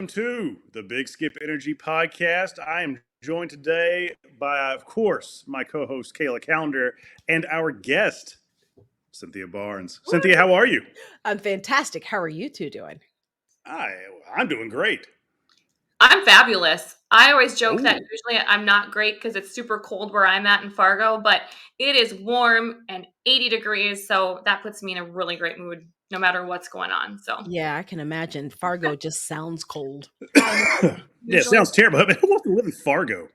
to the Big Skip Energy Podcast. I am joined today by, of course, my co host, Kayla Calendar, and our guest, Cynthia Barnes. Cynthia, how are you? I'm fantastic. How are you two doing? I, I'm doing great. I'm fabulous. I always joke that Oh, usually I'm not great because it's super cold where I'm at in Fargo, but it is warm and 80 degrees, so that puts me in a really great mood no matter what's going on. So Yeah, I can imagine. Fargo just sounds cold. I know yeah, it usually sounds terrible. Who wants to live in Fargo?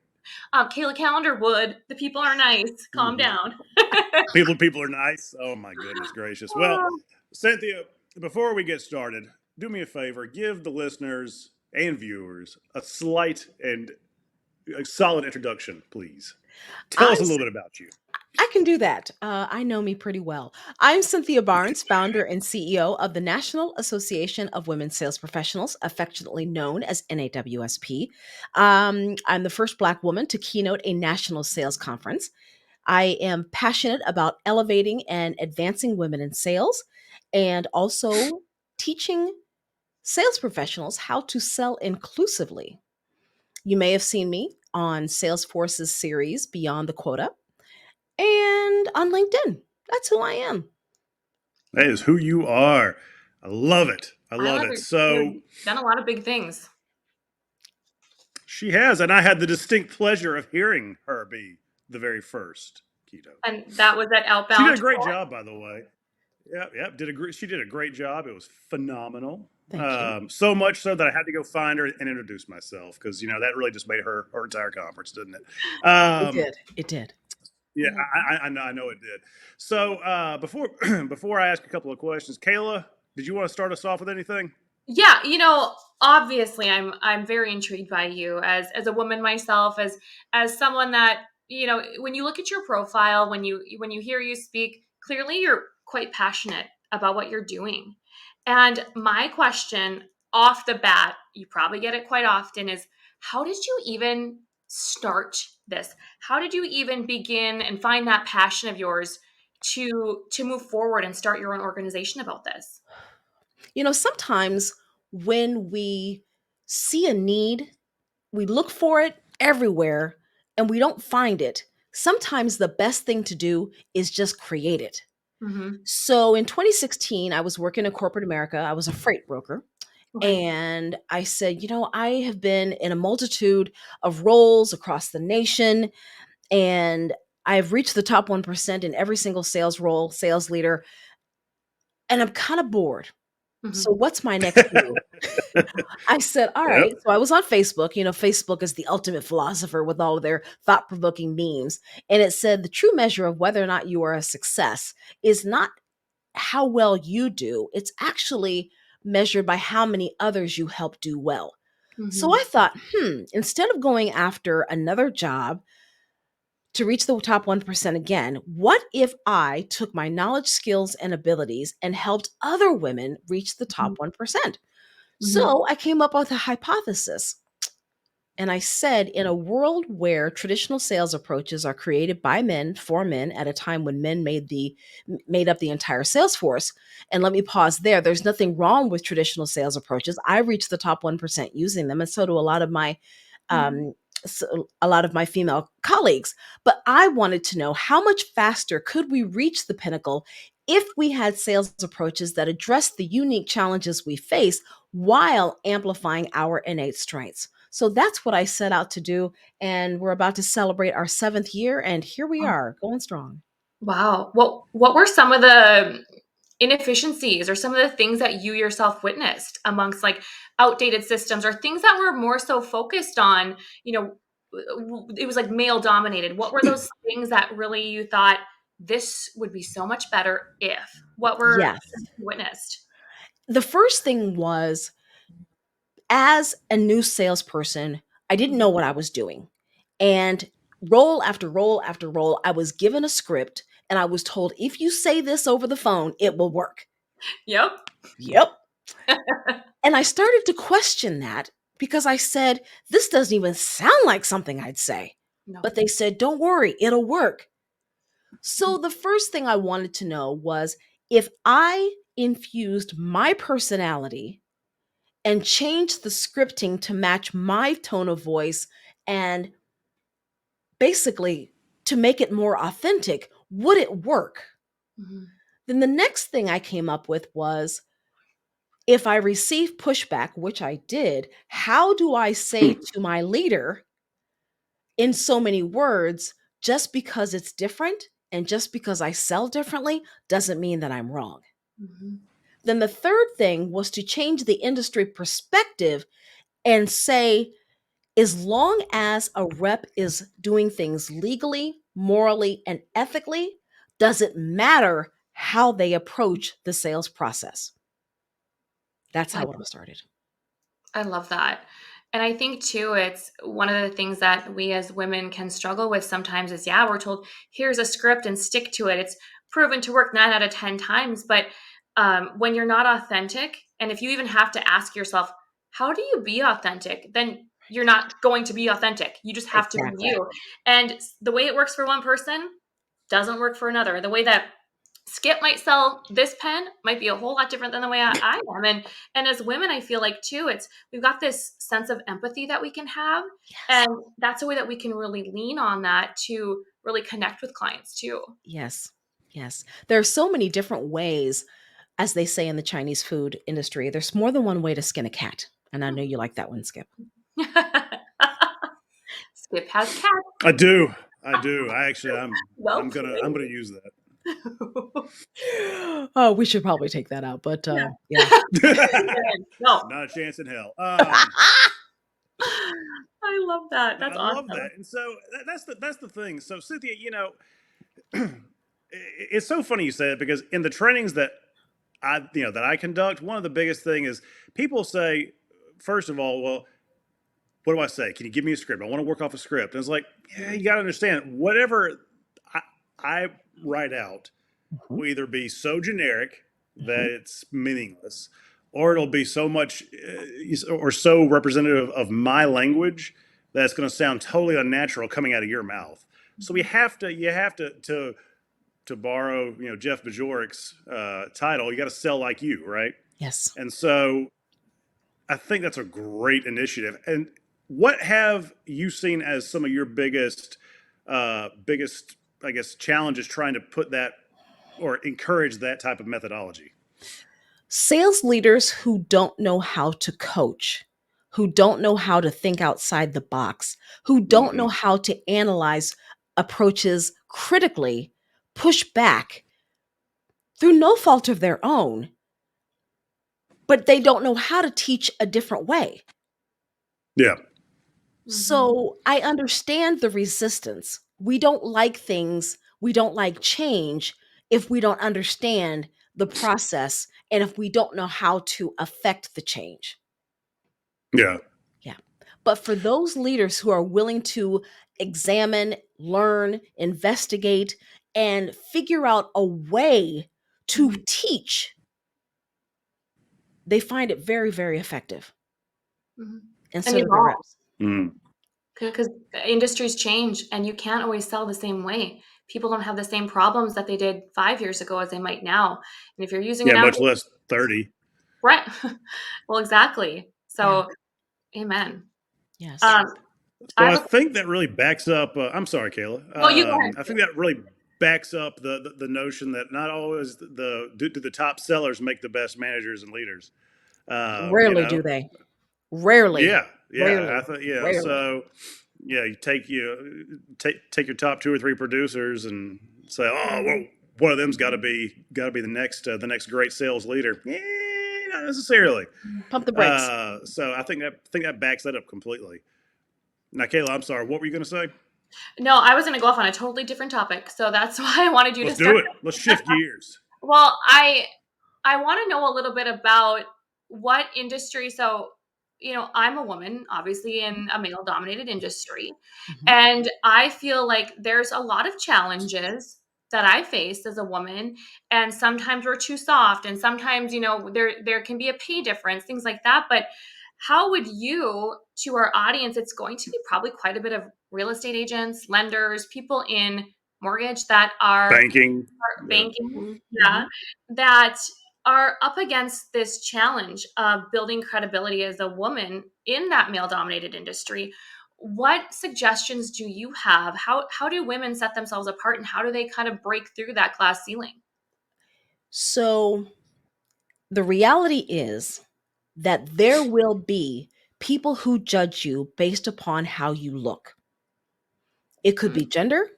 Kayla Calendar would. The people are nice. Calm Mhm. down. People are nice. Oh, my goodness gracious. Well, Cynthia, before we get started, do me a favor. Give the listeners and viewers a slight and a solid introduction, please. Tell I'm us a little bit about you. I can do that. I know me pretty well. I'm Cynthia Barnes, founder and CEO of the National Association of Women Sales Professionals, affectionately known as NAWSP. I'm the first Black woman to keynote a national sales conference. I am passionate about elevating and advancing women in sales and also teaching sales professionals how to sell inclusively. You may have seen me on Salesforce's series Beyond the Quota and on LinkedIn. That's who I am. That is who you are. I love it. I I love love it. it. You've So done a lot of big things. she has, and I had the distinct pleasure of hearing her be the very first keto. And that was at She did a Outbound. great job, by the way. Yep. She did a great job. It was phenomenal. Thank you. So much so that I had to go find her and introduce myself because that really just made her entire conference, didn't it? It did. It did. Yeah, Mhm. I know it did. So before before I ask a couple of questions, Kayla, did you want to start us off with anything? Yeah, obviously I'm very intrigued by you as a woman myself, as someone that, when you look at your profile, when you hear you speak, clearly you're quite passionate about what you're doing. And my question off the bat, you probably get it quite often, is how did you even start this? How did you even begin and find that passion of yours to move forward and start your own organization about this? Sometimes when we see a need, we look for it everywhere and we don't find it. Sometimes the best thing to do is just create it. Mhm. So in 2016, I was working in corporate America. I was a freight broker. Okay. And I said, I have been in a multitude of roles across the nation, and I've reached the top 1% in every single sales role, sales leader, and I'm kind of bored. So Mhm. what's my next move? I said, all Yep. right. So I was on Facebook. Facebook is the ultimate philosopher with all of their thought provoking memes. And it said the true measure of whether or not you are a success is not how well you do, it's actually measured by how many others you help do well. So Mhm. I thought, instead of going after another job to reach the top 1% again, what if I took my knowledge, skills, and abilities and helped other women reach the top Mhm. 1%? Mhm. So I came up with a hypothesis. And I said, in a world where traditional sales approaches are created by men for men at a time when men made up the entire sales force. And let me pause there. There's nothing wrong with traditional sales approaches. I reached the top 1% using them, and so do Mhm. um, a lot of my female colleagues. But I wanted to know how much faster could we reach the pinnacle if we had sales approaches that address the unique challenges we face while amplifying our innate strengths. So that's what I set out to do. And we're about to celebrate our 7th year. And here we Oh, are going strong. wow. What were some of the inefficiencies or some of the things that you yourself witnessed amongst like outdated systems or things that were more so focused on, it was like male dominated. What were those things that really you thought this would be so much better if? What were Yes. you witnessed? The first thing was, as a new salesperson, I didn't know what I was doing. And role after role after role, I was given a script and I was told, if you say this over the phone, it will work. Yep. Yep. And I started to question that because I said, this doesn't even sound like something I'd say. No. But they said, don't worry, it'll work. So the first thing I wanted to know was, if I infused my personality and change the scripting to match my tone of voice and basically to make it more authentic, would it work? Mhm. Then the next thing I came up with was, if I receive pushback, which I did, how do I say to my leader in so many words, just because it's different and just because I sell differently doesn't mean that I'm wrong? Mhm. Then the third thing was to change the industry perspective and say, as long as a rep is doing things legally, morally, and ethically, does it matter how they approach the sales process? That's I how it all started. I love that. And I think too, it's one of the things that we as women can struggle with sometimes is, yeah, we're told, here's a script and stick to it. It's proven to work 9 out of 10 times. But when you're not authentic, and if you even have to ask yourself, how do you be authentic? Then you're not going to be authentic. You just have to be Exactly. you. And the way it works for one person doesn't work for another. The way that Skip might sell this pen might be a whole lot different than the way I am. And as women, I feel like too, it's we've got this sense of empathy that we can have. Yes. And that's a way that we can really lean on that to really connect with clients too. Yes. Yes. There are so many different ways, as they say in the Chinese food industry, there's more than one way to skin a cat. And I know you like that one, Skip. Skip has cats. I do. I do. I actually, Well I'm gonna played. use that. Oh, we should probably take that out, but yeah. No, Not a chance in hell. I love that. No, That's I love awesome. that. And so that's the thing. So Cynthia, it's so funny you say it because in the trainings that I conduct, one of the biggest thing is people say, first of all, well, what do I say? Can you give me a script? I want to work off a script. And it's like, yeah, you got to understand, whatever I, I write out Mhm, will either be so generic that mhm. it's meaningless, or it'll be so much or so representative of my language that it's going to sound totally unnatural coming out of your mouth. So you have to borrow, Jeff Bajorik's title. You got to sell like you, right? Yes. And so I think that's a great initiative. And what have you seen as some of your biggest, I guess, challenges trying to put that or encourage that type of methodology? Sales leaders who don't know how to coach, who don't know how to think outside the box, who don't Hmm. know how to analyze approaches critically, push back through no fault of their own, but they don't know how to teach a different way. Yeah. Mhm. So I understand the resistance. We don't like things, we don't like change if we don't understand the process and if we don't know how to affect the change. Yeah. Yeah. But for those leaders who are willing to examine, learn, investigate, and figure out a way to Mhm. teach, they find it very, very effective. Mhm. And And so do their evolve. reps. Mm. Because industries change and you can't always sell the same way. People don't have the same problems that they did 5 years ago as they might now. And if you're using an Yeah. Much outdated, less 30. right? Well, exactly. Yeah. So, amen. Yes. Um, I So have I a think that really backs up. I'm sorry, Kayla. no. You go ahead. I think that really backs up the notion that not always do the top sellers make the best managers and leaders. Uh, you Rarely know, do they. Rarely. Yeah, yeah. I Rarely. thought Rarely. so. Yeah, take your top two or three producers and say, oh, well, Mhm. one of them's got to be the next great sales leader. Not necessarily. Pump the brakes. So I think that backs that up completely. Now, Kayla, I'm sorry. What were you going to say? No, I was going to go off on a totally different topic, so that's why I wanted you to Let's start. do it. Let's shift gears. Well, I want to know a little bit about what industry. So, I'm a woman, obviously, in a male dominated industry. Mhm. And I feel like there's a lot of challenges that I faced as a woman. And sometimes we're too soft. And sometimes, there can be a pay difference, things like that. But how would you, to our audience, it's going to be probably quite a bit of real estate agents, lenders, people in mortgage that are Banking. Yeah. banking, Mhm. yeah, Mhm. that are up against this challenge of building credibility as a woman in that male dominated industry. What suggestions do you have? How do women set themselves apart, and how do they kind of break through that glass ceiling? So the reality is that there will be people who judge you based upon how you look. It could be gender,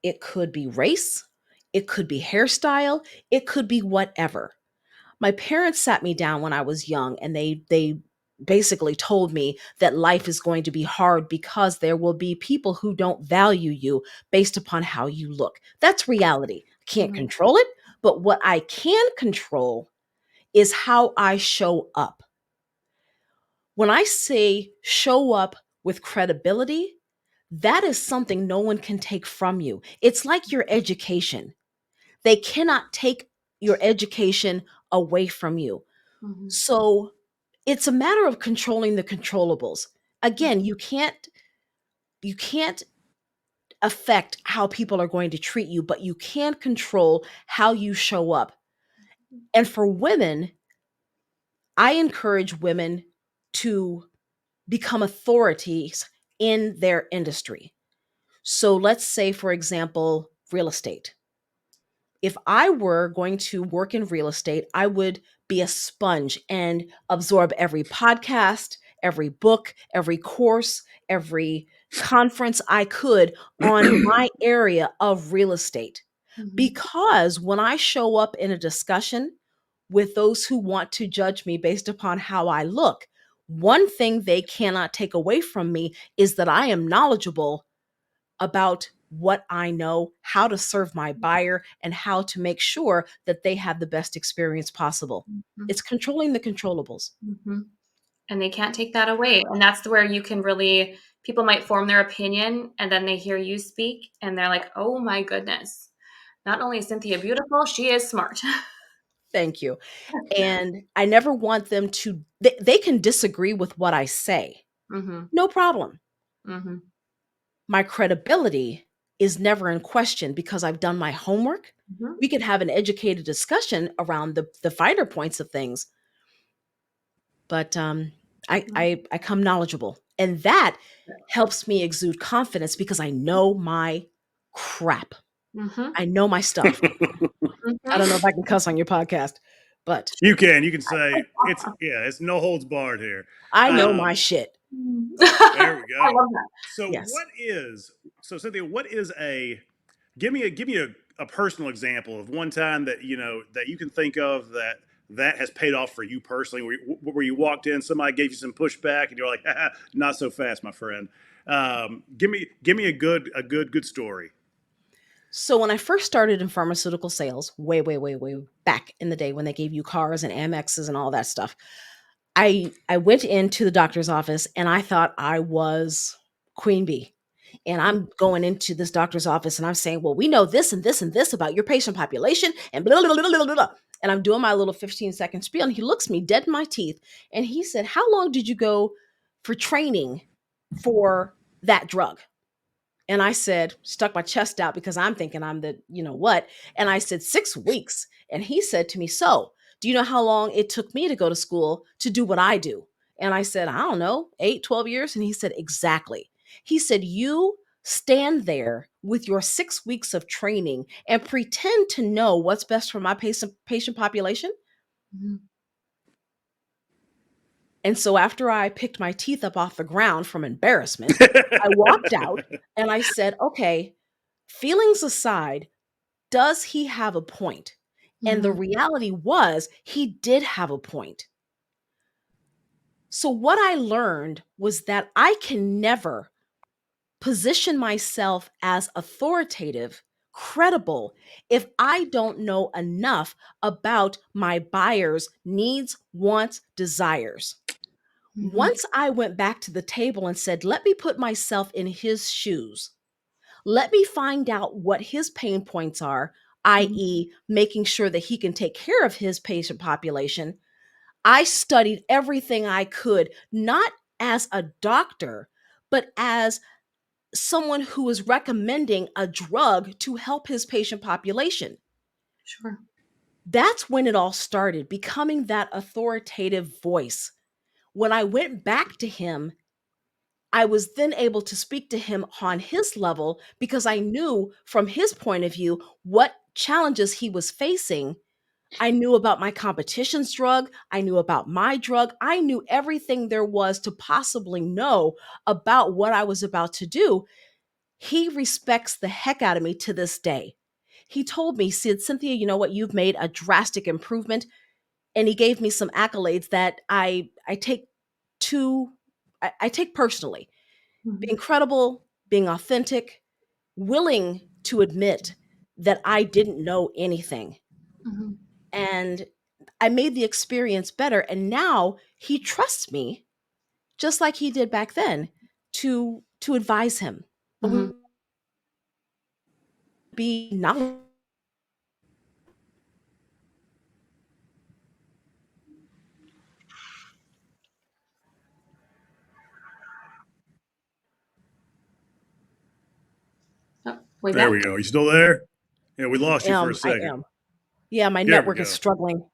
it could be race, it could be hairstyle, it could be whatever. My parents sat me down when I was young, and they basically told me that life is going to be hard because there will be people who don't value you based upon how you look. That's reality. Can't Mhm. control it, but what I can control is how I show up. When I say show up with credibility, that is something no one can take from you. It's like your education. They cannot take your education away from you. Mhm. So it's a matter of controlling the controllables. Again, you can't affect how people are going to treat you, but you can control how you show up. And for women, I encourage women to become authorities in their industry. So let's say, for example, real estate. If I were going to work in real estate, I would be a sponge and absorb every podcast, every book, every course, every conference I could on my area of real estate. Mhm. Because when I show up in a discussion with those who want to judge me based upon how I look, one thing they cannot take away from me is that I am knowledgeable about what I know, how to serve my buyer, and how to make sure that they have the best experience possible. Mhm. It's controlling the controllables. Mhm. And they can't take that away. And that's where you can really, people might form their opinion and then they hear you speak and they're like, oh my goodness, not only is Cynthia beautiful, she is smart. Thank you. And I never want them to, they can disagree with what I say. Hmm. No problem. Hmm. My credibility is never in question because I've done my homework. Hmm. We could have an educated discussion around the finer points of things, but I come knowledgeable, and that helps me exude confidence because I know my crap. Hmm. I know my stuff. I don't know if I can cuss on your podcast, but You can. You can say it's yeah. It's no holds barred here. I know my Um, shit. there we I go. love that. So Yes. what is so Cynthia? What is a give me a personal example of one time that that you can think of that has paid off for you personally, where you walked in, somebody gave you some pushback, and you're like, haha, not so fast, my friend. Give me a good story. So when I first started in pharmaceutical sales, way, way, way, way back in the day when they gave you cars and Amexes and all that stuff, I went into the doctor's office and I thought I was queen bee. And I'm going into this doctor's office and I'm saying, well, we know this and this and this about your patient population and blah, blah, blah, blah, blah, blah. And I'm doing my little 15-second spiel. And he looks me dead in my teeth and he said, how long did you go for training for that drug? And I said, stuck my chest out because I'm thinking I'm the, what? And I said, 6 weeks. And he said to me, so do you know how long it took me to go to school to do what I do? And I said, I don't know, 8, 12 years. And he said, exactly. He said, you stand there with your 6 weeks of training and pretend to know what's best for my patient population. Mhm. And so after I picked my teeth up off the ground from embarrassment, I walked out and I said, okay, feelings aside, does he have a point? And the Mhm. reality was he did have a point. So what I learned was that I can never position myself as authoritative, credible, if I don't know enough about my buyer's needs, wants, desires. Mhm. Once I went back to the table and said, let me put myself in his shoes. Let me find out what his pain points are, Mhm. i.e., making sure that he can take care of his patient population. I studied everything I could, not as a doctor, but as someone who is recommending a drug to help his patient population. Sure. That's when it all started, becoming that authoritative voice. When I went back to him, I was then able to speak to him on his level because I knew from his point of view what challenges he was facing. I knew about my competition's drug. I knew about my drug. I knew everything there was to possibly know about what I was about to do. He respects the heck out of me to this day. He told me, said, Cynthia, you know what? You've made a drastic improvement. And he gave me some accolades that I take to I take personally. Being Mhm. credible, being authentic, willing to admit that I didn't know anything. Mhm. And I made the experience better. And now he trusts me, just like he did back then, to advise him. But we Mhm. be knowledgeable. Oh, way There we back. go. You still there? Yeah, we I lost you for a am. I second. am. Yeah, my There we network is go. struggling.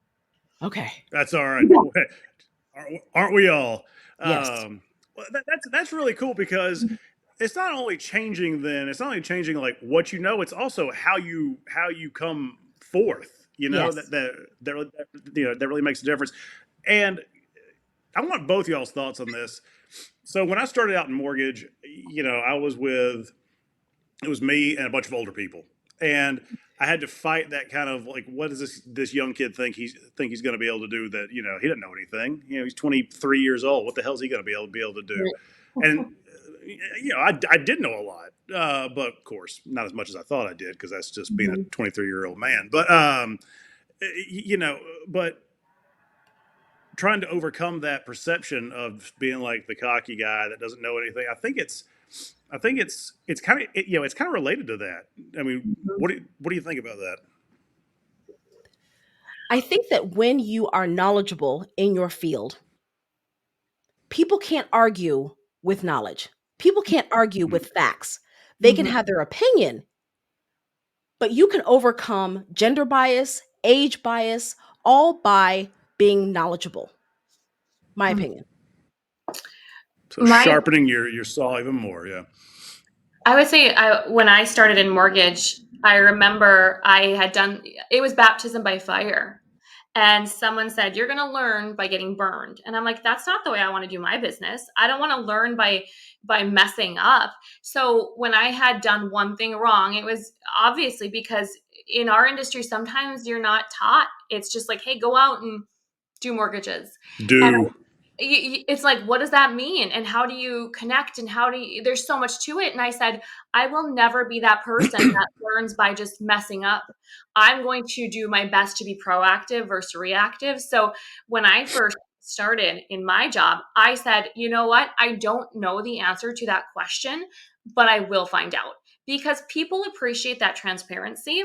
Okay. That's all right. Aren't we all? Yes. Well, that's really cool because it's not only changing. Then it's not only changing like what you know. It's also how you come forth. You know Yes. that really makes a difference. And I want both y'all's thoughts on this. So when I started out in mortgage, I was with it was me and a bunch of older people, and I had to fight that kind of like, what does this young kid think he's going to be able to do that? He doesn't know anything. He's 23 years old. What the hell is he going to be able to do? And I did know a lot, but of course not as much as I thought I did because that's just being a Mhm. 23-year-old man. But you know, but trying to overcome that perception of being like the cocky guy that doesn't know anything. I think it's kind of it's kind of related to that. I mean, Mhm. what do you think about that? I think that when you are knowledgeable in your field, people can't argue with knowledge. People can't argue Mm, with facts. They can Mhm. have their opinion, but you can overcome gender bias, age bias, all by being knowledgeable. My Mhm. opinion. so My sharpening your saw even more, yeah. I would say when I started in mortgage, I remember I had done it was baptism by fire. And someone said, "You're going to learn by getting burned." And I'm like, "That's not the way I want to do my business. I don't want to learn by messing up." So when I had done one thing wrong, it was obviously because in our industry sometimes you're not taught. It's just like, "Hey, go out and do mortgages." And Do it's like, what does that mean? And how do you connect? And how do you, there's so much to it. And I said, I will never be that person that learns by just messing up. I'm going to do my best to be proactive versus reactive. So when I first started in my job, I said, you know what? I don't know the answer to that question, but I will find out because people appreciate that transparency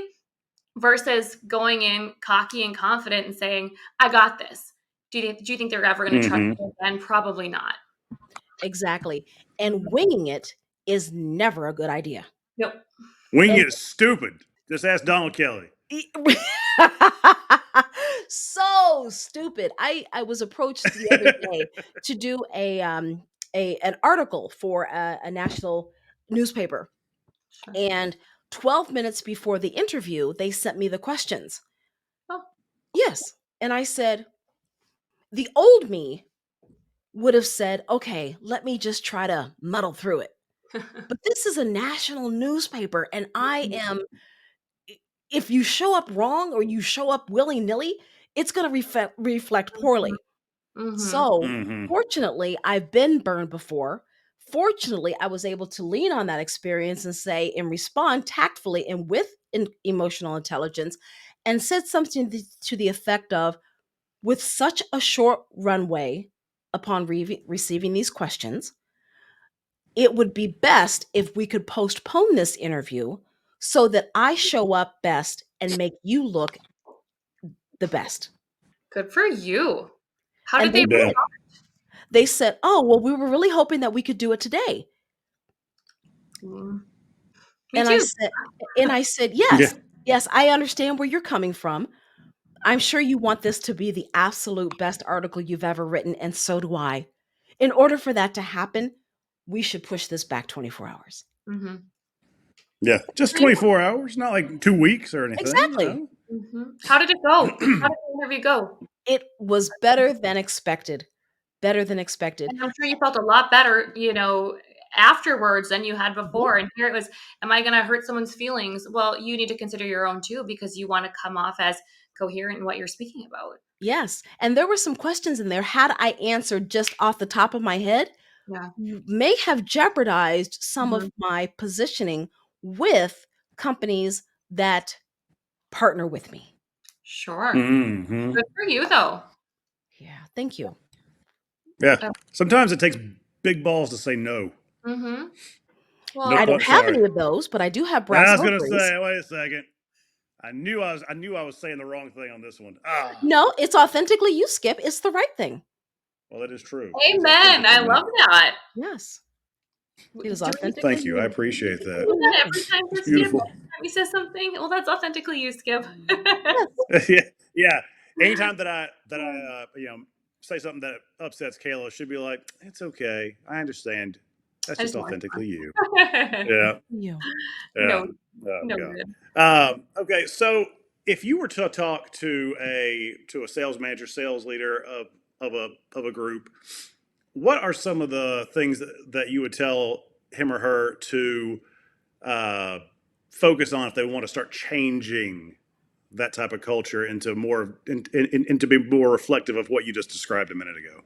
versus going in cocky and confident and saying, I got this. Do you think they're ever going to trust hmm you again? Probably not. Exactly. And winging it is never a good idea. Nope. wing And it is stupid. Just ask Donald Kelly. so stupid. I was approached the other day to do a an article for a national newspaper, Sure. and 12 minutes before the interview they sent me the questions. Oh. Yes. And I said, the old me would have said, okay, let me just try to muddle through it. But this is a national newspaper, and I am, if you show up wrong or you show up willy nilly, it's going to reflect poorly. Mm-hmm. So, hmm fortunately, I've been burned before. Fortunately, I was able to lean on that experience and say and respond tactfully and with emotional intelligence, and said something to the effect of, with such a short runway upon receiving these questions, it would be best if we could postpone this interview so that I show up best and make you look the best. Good for you. How And did they they Yeah. did. respond? They said, "Oh, well, we were really hoping that we could do it today." Mm. Me And I too. said, and I said, Yeah. "Yes, yes, I understand where you're coming from. I'm sure you want this to be the absolute best article you've ever written, and so do I. In order for that to happen, we should push this back 24 hours. Hmm. Yeah, just 24 hours, not like 2 weeks or anything, you Exactly. know. How did it go? How did the interview go? It was better than expected. Better than expected. And I'm sure you felt a lot better, afterwards than you had Mhm. before. And here it was, am I going to hurt someone's feelings? Well, you need to consider your own too, because you want to come off as coherent in what you're speaking about. Yes. And there were some questions in there. Had I answered just off the top of my head, Yeah. may have jeopardized some Hmm. of my positioning with companies that partner with me. Sure. Hmm. Good for you, though. Yeah. Thank you. Yeah, Uh, sometimes it takes big balls to say no. mm-hmm. No Well, I don't pun. have Sorry. any of those, but I do have I brass was gonna ovaries. say. Wait a second. I knew I was saying the wrong thing on this one. Ah, No, it's authentically you, Skip. It's the right thing. well, that is true. It's amen. authentic I of me. love that. Yes. It is Do we authentically Thank you. I you. appreciate do that. You're that welcome. every time It's for Skip? Every beautiful. time he says something? Well, that's authentically you, Skip. Yes. Yeah, yeah. Anytime that I say something that upsets Kayla, she'd be like, "It's okay. I understand. That's I just just want authentically you." to. Yeah, You. yeah. No, Oh God. noted. Okay, so if you were to talk to a sales manager, sales leader of a group, what are some of the things that you would tell him or her to uh, focus on if they want to start changing that type of culture into into be more reflective of what you just described a minute ago?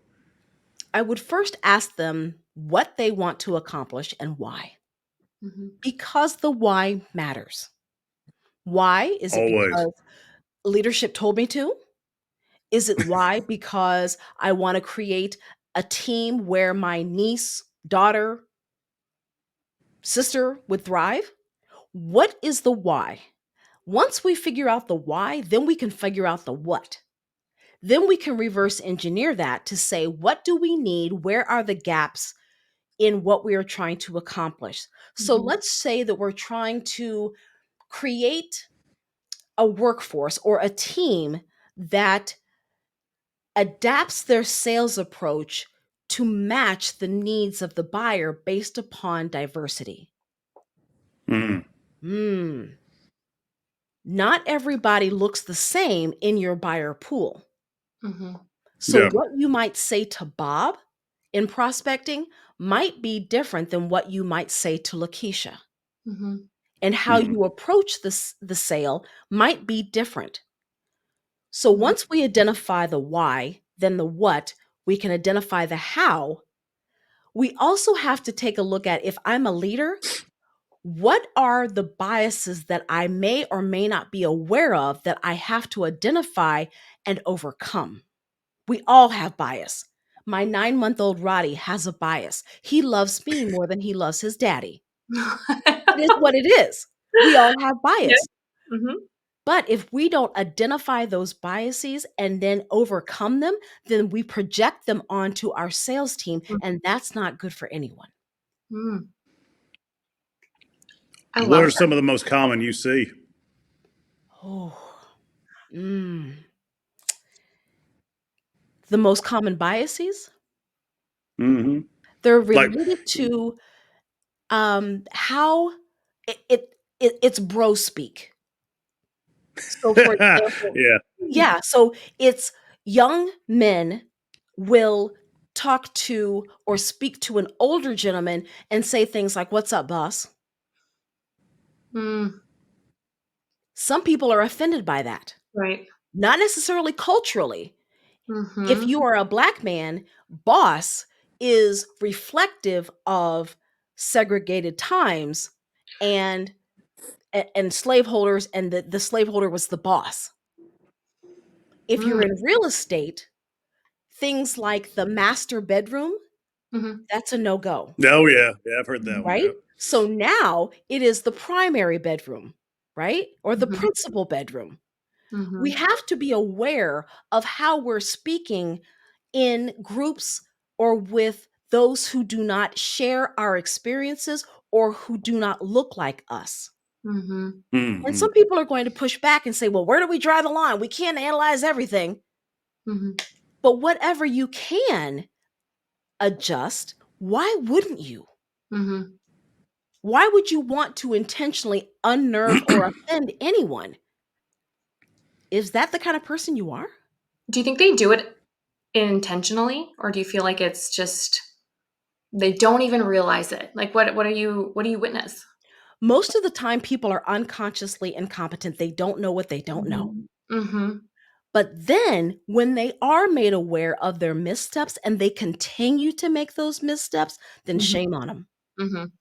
I would first ask them what they want to accomplish and why. Mhm. Because the why matters. Why? Is it Always. because leadership told me to? Is it why? Because I want to create a team where my niece, daughter, sister would thrive? What is the why? Once we figure out the why, then we can figure out the what. Then we can reverse engineer that to say, what do we need? Where are the gaps in what we are trying to accomplish? So Mhm. let's say that we're trying to create a workforce or a team that adapts their sales approach to match the needs of the buyer based upon diversity. Mm, Hmm. Not everybody looks the same in your buyer pool. Mhm. So, yeah. what you might say to Bob in prospecting might be different than what you might say to Lakeisha. Mhm. And how Mm, you approach the sale might be different. So, Mhm. once we identify the why, then the what, we can identify the how. We also have to take a look at, if I'm a leader, what are the biases that I may or may not be aware of that I have to identify and overcome? We all have bias. My 9-month-old Roddy has a bias. He loves me more than he loves his daddy. It is what it is. We all have Yeah. bias. Mhm. But if we don't identify those biases and then overcome them, then we project them onto our sales team, and that's not good for anyone. Mhm. I what love are that. some of the most common you see? Oh, mm. The most common biases, Hmm. they're Like, related to how it's bro speak. So, for example, yeah. Mm. yeah, so it's young men will talk to or speak to an older gentleman and say things like, "What's up, boss?" Mm. Some people are offended by that, Right. not necessarily culturally. If Mhm. you are a black man, boss is reflective of segregated times and and slaveholders, and the slaveholder was the boss. If Mm. you're in real estate, things like the master bedroom, Mhm. that's a no-go, Oh yeah. Yeah, I've heard that Mhm. one. right? Yep. So now it is the primary bedroom, right? Or the Mhm. principal bedroom. We Mhm. have to be aware of how we're speaking in groups or with those who do not share our experiences or who do not look like us. Mhm. And Hmm. some people are going to push back and say, well, where do we draw the line? We can't analyze everything. Mhm. But whatever you can adjust, why wouldn't you? Mhm. Why would you want to intentionally unnerve or offend anyone? Is that the kind of person you are? Do you think they do it intentionally, or do you feel like it's just they don't even realize it? Like, what do you witness? Most of the time, people are unconsciously incompetent. They don't know what they don't know. Mhm. Mhm. But then, when they are made aware of their missteps and they continue to make those missteps, then Mhm. shame on them. Mhm.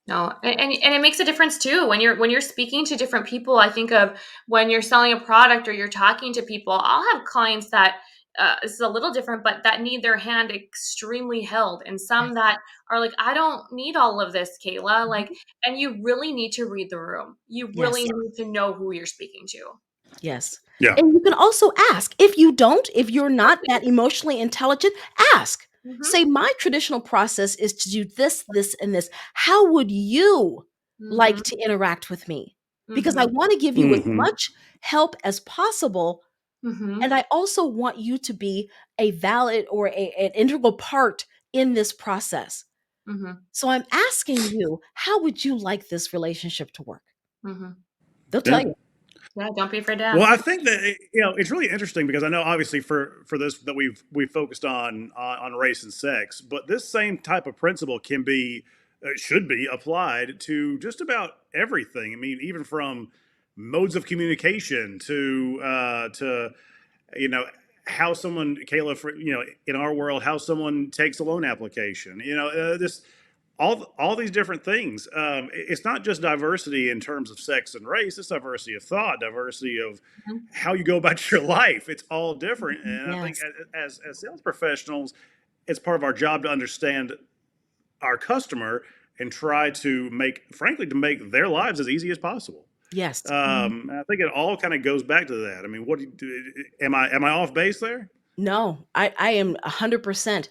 No, and it makes a difference too when you're speaking to different people. I think of when you're selling a product or you're talking to people. I'll have clients that this is a little different, but that need their hand extremely held, and some Yes. that are like, I don't need all of this, Kayla. Like, Mhm. and you really need to read the room. You really Yes. need to know who you're speaking to. Yes. Yeah. And you can also ask. If you don't, if you're not that emotionally intelligent, ask. Mm-hmm. Say, my traditional process is to do this, this, and this. How would you Mm-hmm. like to interact with me? Because I Mm-hmm. want to give you as Hmm. much help as possible. Mm-hmm. And I also want you to be a valid or an integral part in this process. Mm-hmm. So I'm asking you, how would you like this relationship to work? Mm-hmm. They'll tell Yeah. you. Yeah, don't be afraid to Well, ask. I think that it's really interesting because I know obviously for this that we've focused on race and sex, but this same type of principle can be should be applied to just about everything. I mean, even from modes of communication to you know how someone Kayla for in our world how someone takes a loan application. This all these different things. It's not just diversity in terms of sex and race. It's diversity of thought, diversity of Mhm. how you go about your life. It's all different, Mhm. and I think Yes. as sales professionals, it's part of our job to understand our customer and try to frankly, to make their lives as easy as possible. Yes. I think it all kind of goes back to that. I mean, what do you do? Am I off base there? No, I am 100%.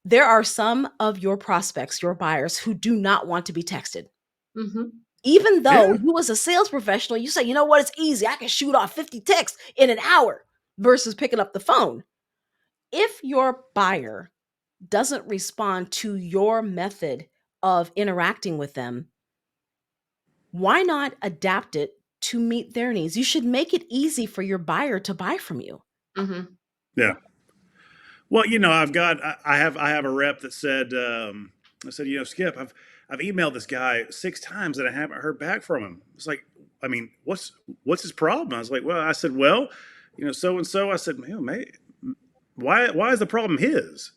There are some of your prospects, your buyers, who do not want to be texted. Mhm. Even though Yeah. you, as a sales professional, you say, you know what, it's easy. I can shoot off 50 texts in an hour versus picking up the phone. If your buyer doesn't respond to your method of interacting with them, why not adapt it to meet their needs? You should make it easy for your buyer to buy from you. Mhm. Yeah. Well, I have a rep that said I said, Skip, I've emailed this guy 6 times and I haven't heard back from him. It's like, I mean, what's his problem? I was like, well, I said, well, so and so. I said, man, why is the problem his?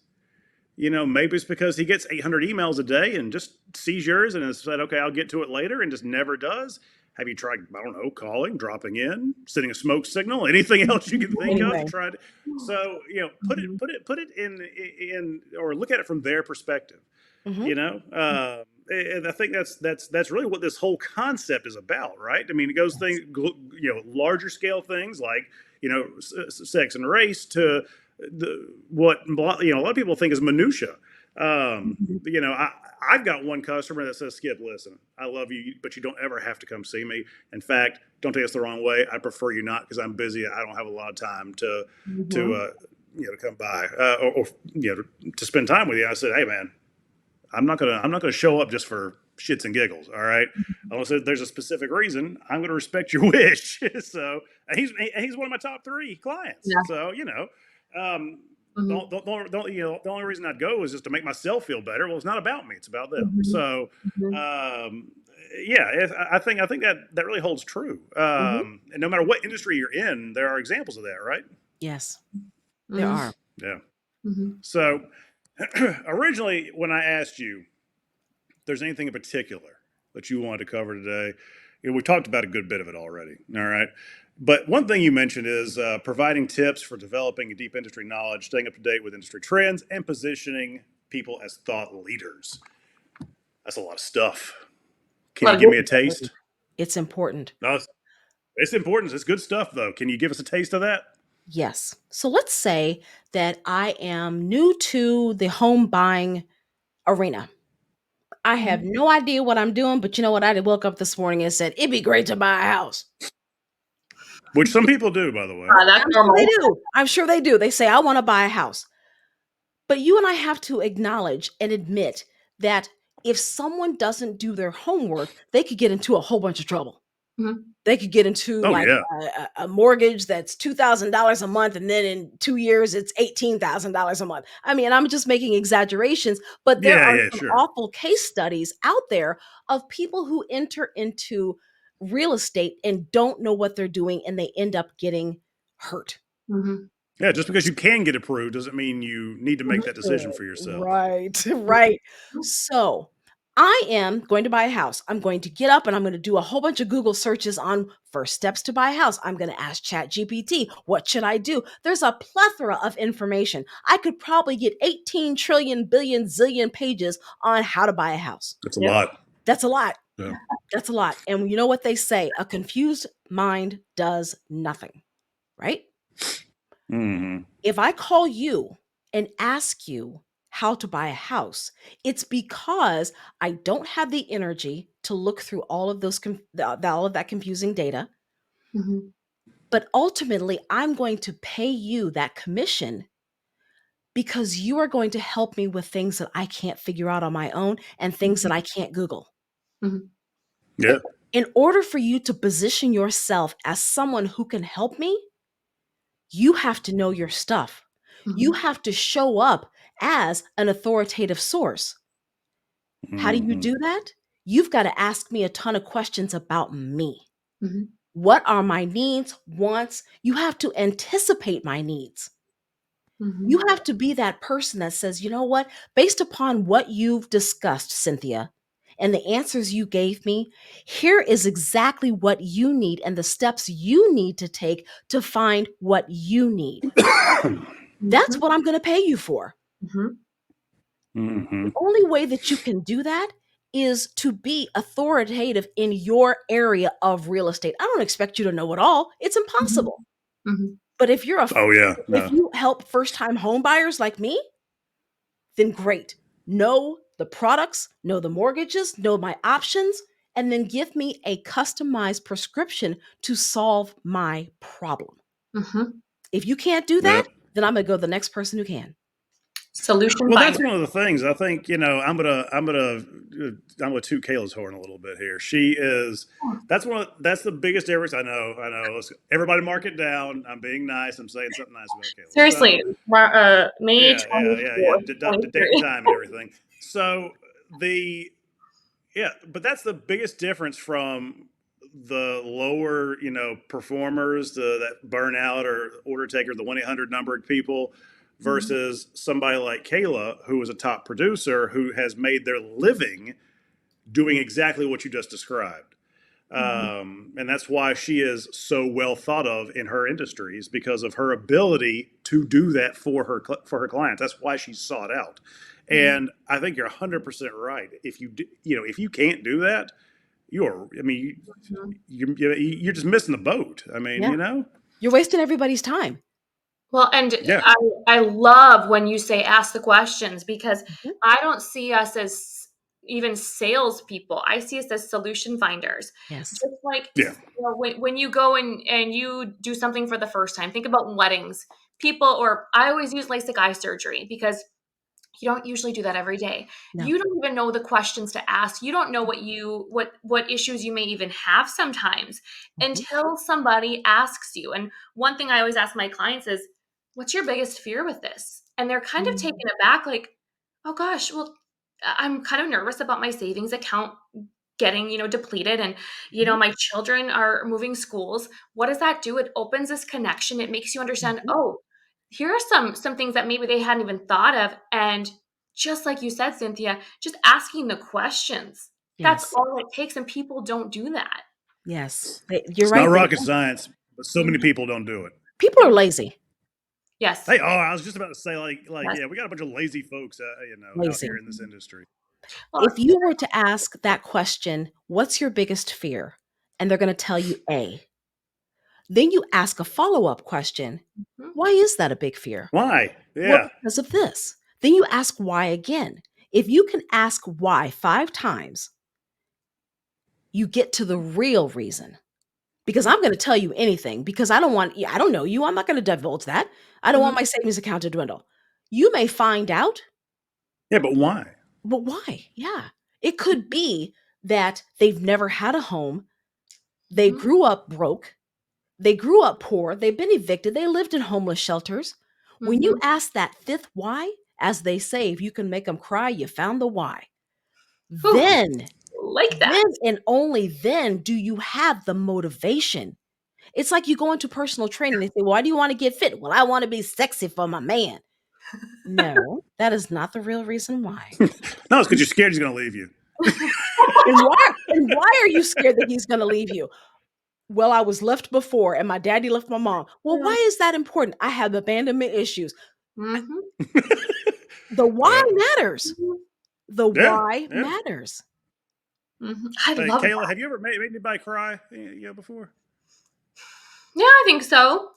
Maybe it's because he gets 800 emails a day and just sees yours and has said, okay, I'll get to it later, and just never does. Have you tried, I don't know, calling, dropping in, sending a smoke signal, anything else you can think of to Anyway. try to? So, Mhm. put it in, or look at it from their perspective. Hmm. You know, and I think that's really what this whole concept is about, right? I mean, it goes things, larger scale things like sex and race to what a lot of people think is minutia. Mhm. I've got one customer that says, Skip, listen, I love you, but you don't ever have to come see me. In fact, don't take us the wrong way. I prefer you not because I'm busy. I don't have a lot of time to Mhm. to come by or to spend time with you. I said, hey man, I'm not gonna show up just for shits and giggles. All right, unless there's a specific reason, I'm gonna respect your wish. So he's one of my top 3 clients. Yeah. So um, Mhm. the only reason I'd go is just to make myself feel better. Well, it's not about me; it's about them. Mhm. So Mhm. um, yeah, I think that really holds true. Hmm. And no matter what industry you're in, there are examples of that, right? Yes, there Mhm. are. Yeah. Mhm. So originally, when I asked you if there's anything in particular that you wanted to cover today, we talked about a good bit of it already. All right. But one thing you mentioned is providing tips for developing a deep industry knowledge, staying up to date with industry trends, and positioning people as thought leaders. That's a lot of stuff. Can you Like, give me a taste? It's important. No, it's important. It's good stuff, though. Can you give us a taste of that? Yes. So let's say that I am new to the home buying arena. I have no idea what I'm doing, but you know what? I woke up this morning and said, it'd be great to buy a house. Which some people do, by the way. That's I'm sure they normal. do. I'm sure they do. They say, I want to buy a house. But you and I have to acknowledge and admit that if someone doesn't do their homework, they could get into a whole bunch of trouble. Mhm. They could get into Oh like yeah. a mortgage that's $2,000 a month, and then in 2 years it's $18,000 a month. I mean, I'm just making exaggerations, but there Yeah, are yeah, some sure. awful case studies out there of people who enter into real estate and don't know what they're doing, and they end up getting hurt. Mhm. Yeah, just because you can get approved doesn't mean you need to make that decision for yourself. Right, right. So I am going to buy a house. I'm going to get up and I'm going to do a whole bunch of Google searches on first steps to buy a house. I'm going to ask Chat GPT, what should I do? There's a plethora of information. I could probably get 18 trillion, billion, zillion pages on how to buy a house. That's a Yep. lot. That's a lot. Yeah. That's a lot. And you know what they say? A confused mind does nothing, right? Mm-hmm. If I call you and ask you how to buy a house, it's because I don't have the energy to look through all of all of that confusing data. Mhm. But ultimately, I'm going to pay you that commission because you are going to help me with things that I can't figure out on my own and things that I can't Google. Mhm. Yeah. In order for you to position yourself as someone who can help me, you have to know your stuff. You Mhm. have to show up as an authoritative source. How do you Mm-hmm. do that? You've got to ask me a ton of questions about me. Mhm. What are my needs, wants? You have to anticipate my needs. You Mhm. have to be that person that says, you know what, based upon what you've discussed, Cynthia, and the answers you gave me, here is exactly what you need and the steps you need to take to find what you need. That's Mhm. what I'm going to pay you for. Mhm. Mm-hmm. The only way that you can do that is to be authoritative in your area of real estate. I don't expect you to know it all. It's Mhm. impossible. Mhm. But if Oh yeah. if No. you help first-time home buyers like me, then great. Know the products, know the mortgages, know my options, and then give me a customized prescription to solve my problem. Mhm. If you can't do that, Yep. then I'm going to go to the next person who can. Solution Well, that's finder. one of the things. I think I'm gonna toot Kayla's horn a little bit here. She is. That's the biggest difference. I know. I know. Everybody mark it down. I'm being nice. I'm saying something nice about Kayla. Seriously, So May yeah, yeah, yeah, yeah. 24th, The date and 23. time and everything. So the yeah, but that's the biggest difference from the lower, performers, that burnout or order taker, the 1-800 number people, Mhm. versus somebody like Kayla, who is a top producer who has made their living doing exactly what you just described. Mhm. And that's why she is so well thought of in her industries, because of her ability to do that for her clients. That's why she's sought out. Mhm. And I think you're 100% right. If you can't do that, you're I mean Mhm. you're just missing the boat. I mean, Yeah. You're wasting everybody's time. Well, and yeah, I love when you say ask the questions because Mhm. I don't see us as even salespeople. I see us as solution finders. Yes. Just like yeah, when you go and you do something for the first time, think about weddings. People, or I always use LASIK eye surgery because you don't usually do that every day. No. You don't even know the questions to ask. You don't know what issues you may even have sometimes Mhm. until somebody asks you. And one thing I always ask my clients is, "What's your biggest fear with this?" And they're kind of Mm. taken aback, like, "Oh gosh, well, I'm kind of nervous about my savings account getting, depleted, and Mhm. my children are moving schools. What does that do? It opens this connection. It makes you understand, Mhm. oh, here are some things that maybe they hadn't even thought of, and just like you said, Cynthia, just asking the questions. That's Yes. all it takes, and people don't do that. Yes. You're it's not right. They rocket don't. science, but so many Mhm. people don't do it. People are lazy. Yes. Hey, I was just about to say, Yes. yeah, we got a bunch of lazy folks, out Lazy. here in this industry. Well, If you were to ask that question, what's your biggest fear? And they're going to tell you A. Then you ask a follow-up question. mhm, Why is that a big fear? Why? Well, Yeah. because of this. Then you ask why again. If you can ask why 5 times, you get to the real reason. Because I'm going to tell you anything because I don't know you. I'm not going to divulge that. I don't want Mhm. my savings account to dwindle. You may find out, Yeah, but why? but why? Yeah. It could be that they've never had a home. They Mhm. grew up broke. They grew up poor. They've been evicted. They lived in homeless shelters. When you Mhm. ask that fifth why, as they say, if you can make them cry, you found the why. Whew, Then, like that. then and only then do you have the motivation. It's like you go into personal training. They say, "Why do you want to get fit?" Well, I want to be sexy for my man. No, that is not the real reason why. No, it's because you're scared he's going to leave you. And why are you scared that he's going to leave you? Well, I was left before and my daddy left my mom. Well, why is that important? I have abandonment issues. Mhm. The why Yeah. matters. The Yeah. why Yeah. matters. Mhm. I Hey, love Kayla, that. have you ever made anybody cry before? Yeah, I think so.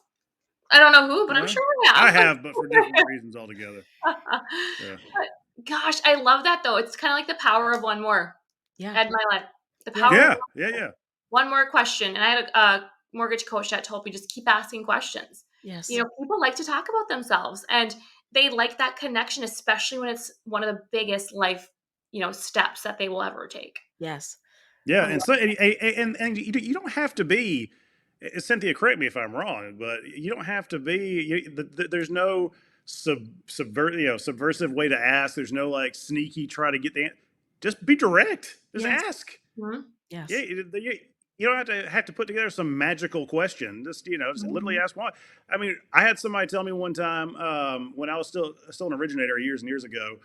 I don't know who, but I'm Yeah. sure I I have. have, but for different reasons altogether. Yeah. But gosh, I love that though. It's kind of like the power of one more. Yeah. Ed Milet. The Yeah. power of Yeah. Yeah. Yeah. one more question. And I had a mortgage coach that told me just keep asking questions. Yes. People like to talk about themselves and they like that connection, especially when it's one of the biggest life, steps that they will ever take. Yes. Yeah, I love and so and you don't have to be. Cynthia, correct me if I'm wrong, but you don't have to be. There's no subversive way to ask. There's no like sneaky try to get just be direct. Just Yes. ask. Mhm. Yeah, Yes. you don't have to put together some magical question. Just literally Mhm. ask why. I mean, I had somebody tell me one time when I was still an originator years and years ago.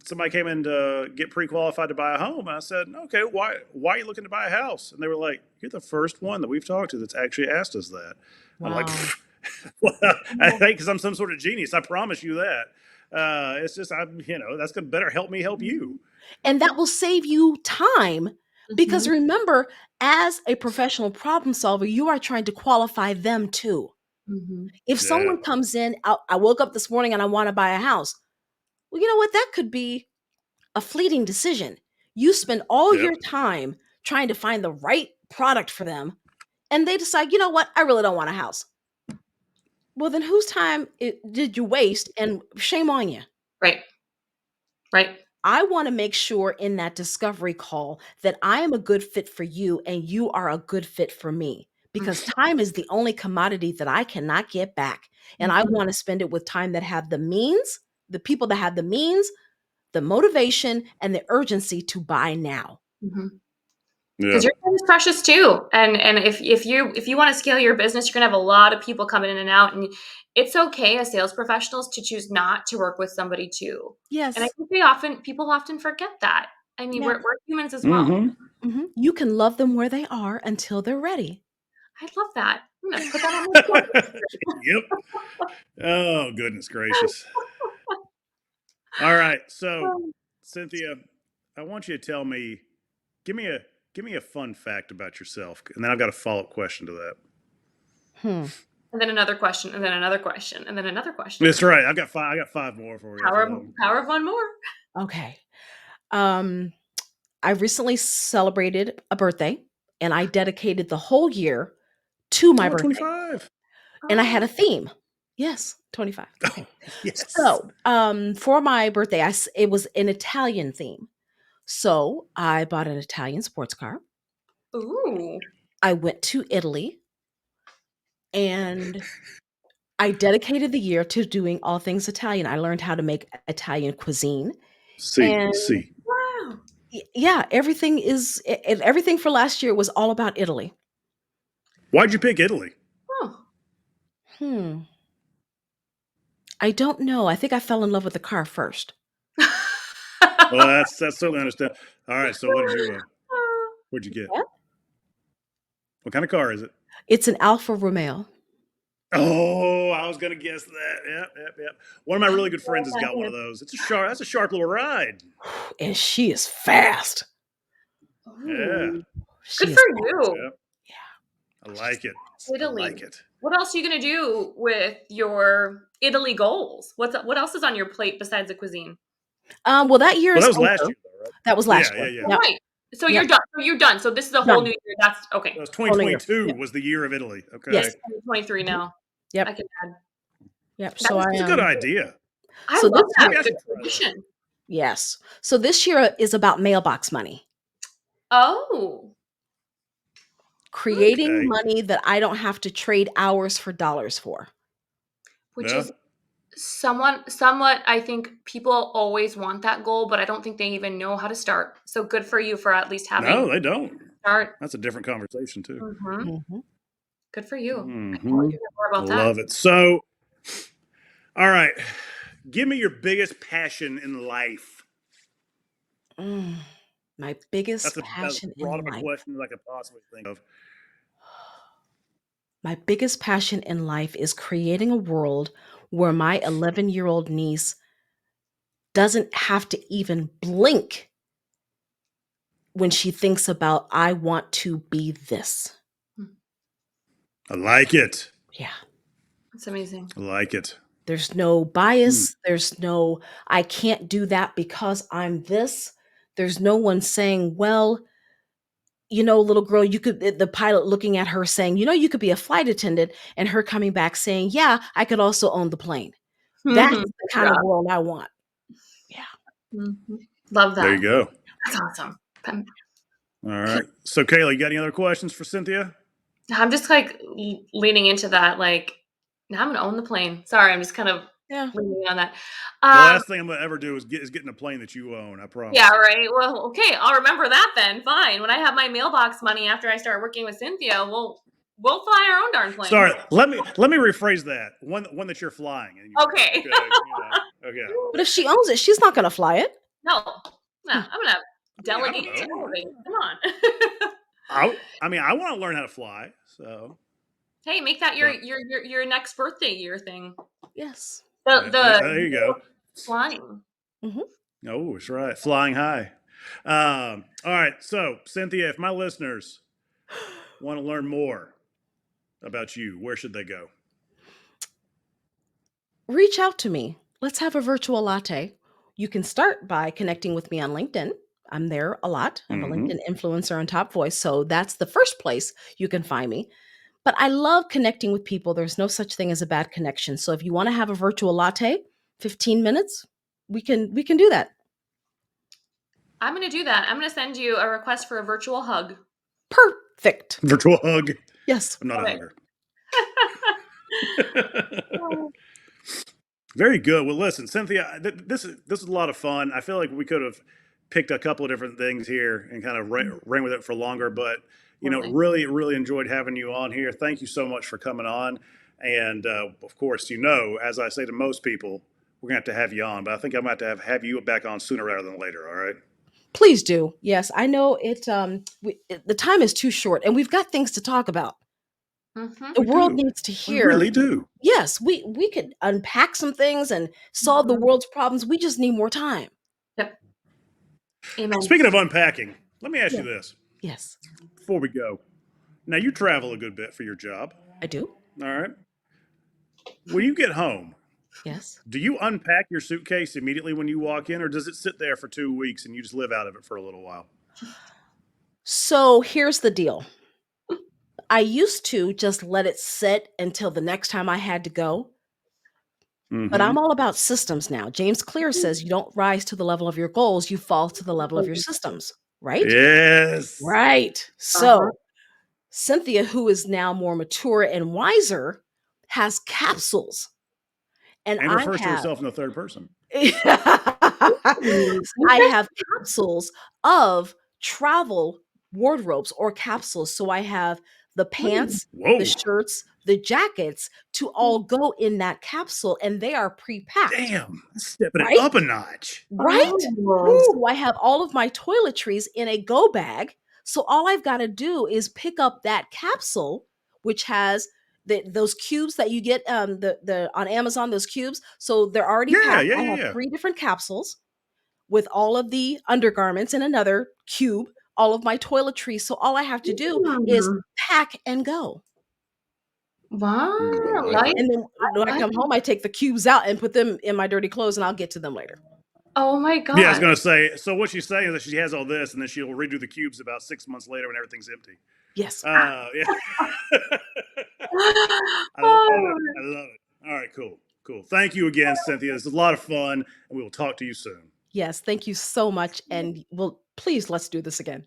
Somebody came in to get pre-qualified to buy a home, and I said, "Okay, why are you looking to buy a house?" And they were like, "You're the first one that we've talked to that's actually asked us that." I'm like, Wow. well, I think because I'm some sort of genius. I promise you that. It's just that's gonna better help me help you. And that will save you time because Mhm. remember, as a professional problem solver, you are trying to qualify them too. Mhm. If Yeah. someone comes in, I woke up this morning and I want to buy a house. Well, you know what? That could be a fleeting decision. You spend all your Yep. time trying to find the right product for them, and they decide, you know what? I really don't want a house. Well, then whose time did you waste? And shame on you. Right. Right. I want to make sure in that discovery call that I am a good fit for you and you are a good fit for me because time is the only commodity that I cannot get back. And I Mhm. want to spend it with time that have the means, the people that have the means, the motivation, and the urgency to buy now. Mhm. Yeah. Because your time is precious too, and if you want to scale your business, you're gonna have a lot of people coming in and out, and it's okay as sales professionals to choose not to work with somebody too. And I Yes. think people often forget that. I mean, Yeah. we're humans as well. Mm-hmm. You can love them where they are until they're ready. I love that. I'm gonna put that on my Yep. Oh, goodness gracious. All right. So, schedule. Cynthia, I want you to tell me, give me a give me a fun fact about yourself, and then I've got a follow-up question to that. Hmm. And then another question, and then another question, and then another question. That's right. I got five more for you after that. Power of one more. Okay. Um, I recently celebrated a birthday and I dedicated the whole year to my Oh, birthday. 25. And I had Oh. a theme. Yes, 25. Oh, Okay. yes. So, for my birthday, it was an Italian theme. So, I bought an Italian sports car. Ooh. I went to Italy and I dedicated the year to doing all things Italian. I learned how to make Italian cuisine See, and see. Wow. yeah, everything for last year was all about Italy. Why'd you pick Italy? Oh. Hmm. I don't know. I think I fell in love with the car first. Well, that's certainly understand. All right. So, what'd you get? Yeah. What kind of car is it? It's an Alfa Romeo. Oh, I was gonna guess that. Yep, yep, yep. One of my I really good love friends has got one of that. those. That's a sharp little ride. And she is fast. Yeah, Ooh, good She for is fast. you. yeah. Yeah, I she's like it. fast. I Italy. like it. What else are you gonna do with your Italy goals? What else is on your plate besides the cuisine? Well, that year Well, that is was last over. year, though, right? That was last Yeah, yeah, year. yeah. Oh, Yep. right. So Yep. you're done. So you're done. So this is a whole Done. new year. That's okay. That was Whole new year. 2022 Yep. was the year of Italy. Yes, Okay. Yes. 2023 Mhm. now. Yep. I can add. Yep. That So is I That's a am. good idea. I So love this that. year, Maybe I Good should try that. tradition. yes. So this year is about mailbox money, Oh, creating Okay. money that I don't have to trade hours for dollars for. which Yeah. is somewhat I think people always want that goal, but I don't think they even know how to start. So good for you for at least having No, they don't. start. That's a different conversation too. Hmm. Mhm. Good for you. I can't wait Hmm. to hear more about that. Love it. So, all right, give me your biggest passion in life. Mm. My That's biggest about as passion broad in of a life. question as I could possibly think of. My biggest passion in life is creating a world where my 11-year-old niece doesn't have to even blink when she thinks about, I want to be this. Mm, I like it. Yeah. that's amazing. I like it. There's no Hmm. bias. There's no, I can't do that because I'm this. There's no one saying, well, little girl, you could, the pilot looking at her saying, you could be a flight attendant, and her coming back saying, yeah, I could also own the plane. That's Mhm. the kind of world I want. Yeah. Mhm. Love There that. you go. That's awesome. All right. So, Kayla, you got any other questions for Cynthia? I'm just like leaning into that. Like, now I'm gonna own the plane. Sorry, I'm just kind of Yeah. leaning on that. The Um, last thing I'm gonna ever do is get in a plane that you own. I yeah, promise you. right. Well, okay, I'll remember that then. Fine. When I have my mailbox money after I start working with Cynthia, we'll fly our own darn plane. Sorry. Let me rephrase that. One that you're flying in your name. Okay. Okay. Yeah. Okay. But if she owns it, she's not going to fly it. No, no, Hmm. I'm gonna I mean, I don't delegate to know. elevate. Come on. I want to learn how to fly. So, Hey, make that your but your next birthday year thing. Yes. there you go. Flying. Hmm. Oh, that's right. Flying high. All right. So, Cynthia, if my listeners want to learn more about you, where should they go? Reach out to me. Let's have a virtual latte. You can start by connecting with me on LinkedIn. I'm there a lot. I'm a Mm-hmm. LinkedIn influencer and top voice. So that's the first place you can find me. But I love connecting with people. There's no such thing as a bad connection. So if you want to have a virtual latte, 15 minutes, we can do that. I'm gonna do that. I'm gonna send you a request for a virtual hug. Perfect. Virtual hug. Yes. I'm not a Love hugger. it. Very good. Well, listen, Cynthia, this is a lot of fun. I feel like we could have picked a couple of different things here and kind of ran with it for longer, but Totally. really, really enjoyed having you on here. Thank you so much for coming on. And of course, as I say to most people, we're gonna have you on, but I think I'm gonna have you back on sooner rather than later. All right. Please do. Yes, I know the time is too short and we've got things to talk about. Hmm. The We world do. needs to We hear. really do. Yes, we could unpack some things and solve the Hmm. world's problems. We just need more time. Yep. Amen. Speaking of unpacking, let me ask Yeah. you this Yes, before we go. Now, you travel a good bit for your job. I do. All right. When you get home, Yes. do you unpack your suitcase immediately when you walk in, or does it sit there for 2 weeks and you just live out of it for a little while? So here's the deal. I used to just let it sit until the next time I had to go, but Mm-hmm. I'm all about systems now. James Clear says you don't rise to the level of your goals, you fall to the level of your systems, right? Yes. Right. Uh-huh. So Cynthia, who is now more mature and wiser, has capsules. And And I refers to have herself in the third person. Mm, I interesting. have capsules of travel wardrobes or capsules. So I have the pants, the Whoa. shirts, the jackets to all go in that capsule, and they are pre-packed, Damn. Stepping it right? up a notch. Right? Oh. Woo. So I have all of my toiletries in a go bag. So all I've got to do is pick up that capsule, which has those cubes that you get the on Amazon, those cubes. So they're already Yeah, packed. yeah, I yeah, have yeah. 3 different capsules with all of the undergarments in another cube, all of my toiletries. So all I have to do is Mm. pack and go. Wow. I like Like it. And then when I that. come home, I take the cubes out and put them in my dirty clothes and I'll get to them later. Oh my Yeah, I was god. going to say. So what she's saying is that she has all this, and then she'll redo the cubes about 6 months later when everything's empty. Yes. Yeah. I love it. Oh, I love it. All right, cool. Cool. Thank you again, Cynthia. This is a lot of fun, and we will talk to you soon. Yes. Thank you so much. And well, please let's do this again.